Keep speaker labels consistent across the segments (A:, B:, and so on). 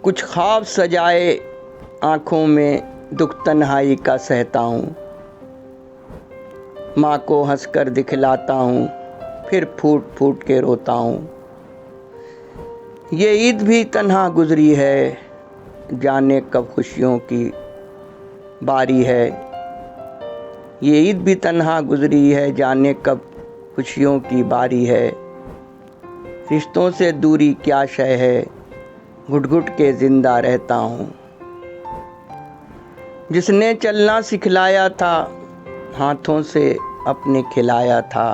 A: कुछ ख्वाब सजाए आँखों में दुख तन्हाई का सहता हूँ। माँ को हंसकर दिखलाता हूँ, फिर फूट फूट के रोता हूँ। ये ईद भी तन्हा गुजरी है, जाने कब खुशियों की बारी है। ये ईद भी तन्हा गुजरी है, जाने कब खुशियों की बारी है। रिश्तों से दूरी क्या शय है, घुट घुट के जिंदा रहता हूँ। जिसने चलना सिखलाया था, हाथों से अपने खिलाया था,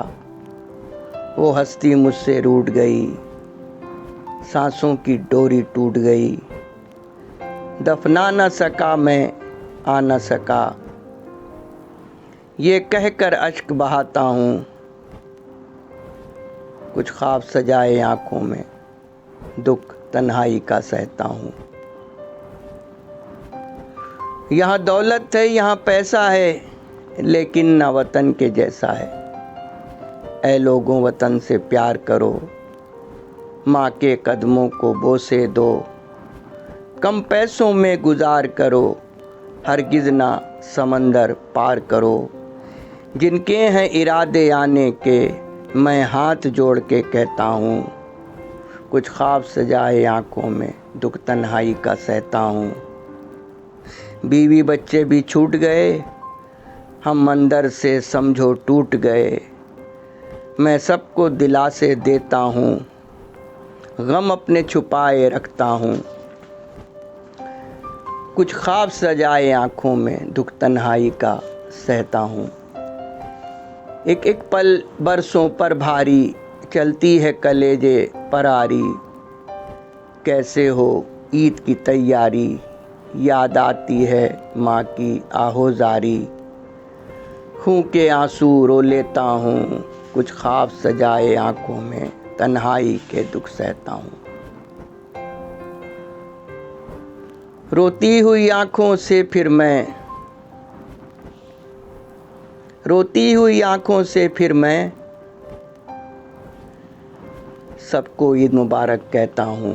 A: वो हस्ती मुझसे रूठ गई, सांसों की डोरी टूट गई। दफना न सका मैं, आ न सका, ये कहकर अश्क बहाता हूँ। कुछ ख्वाब सजाए आँखों में, दुख तन्हाई का सहता हूँ। यहाँ दौलत है, यहाँ पैसा है, लेकिन ना वतन के जैसा है। ऐ लोगों वतन से प्यार करो, माँ के कदमों को बोसे दो। कम पैसों में गुजार करो, हरगिज़ ना समंदर पार करो। जिनके हैं इरादे आने के, मैं हाथ जोड़ के कहता हूँ। कुछ ख्वाब सजाए आँखों में, दुख तन्हाई का सहता हूँ। बीवी बच्चे भी छूट गए, हम अंदर से समझो टूट गए। मैं सबको दिलासे देता हूँ, गम अपने छुपाए रखता हूँ। कुछ ख्वाब सजाए आँखों में, दुख तन्हाई का सहता हूँ। एक एक पल बरसों पर भारी, चलती है कलेजे परारी। कैसे हो ईद की तैयारी, याद आती है माँ की आहोजारी। खून के आंसू रो लेता हूँ, कुछ ख्वाब सजाए आँखों में, तन्हाई के दुख सहता हूँ। रोती हुई आँखों से फिर मैं, रोती हुई आँखों से फिर मैं सबको ईद मुबारक कहता हूँ।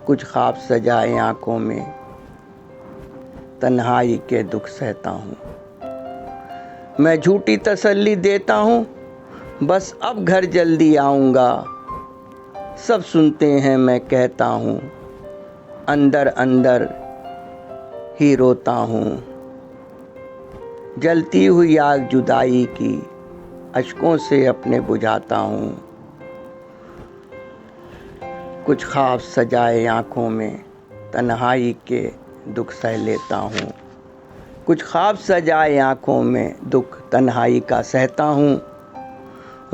A: कुछ ख्वाब सजाए आँखों में, तन्हाई के दुख सहता हूँ। मैं झूठी तसल्ली देता हूँ, बस अब घर जल्दी आऊँगा। सब सुनते हैं मैं कहता हूँ, अंदर अंदर ही रोता हूँ। जलती हुई आग जुदाई की, अश्कों से अपने बुझाता हूँ। कुछ ख्वाब सजाए आँखों में, तन्हाई के दुख सह लेता हूँ। कुछ ख्वाब सजाए आँखों में, दुख तन्हाई का सहता हूँ।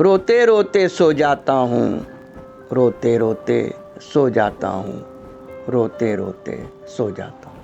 A: रोते रोते सो जाता हूँ, रोते रोते सो जाता हूँ, रोते रोते सो जाता हूँ।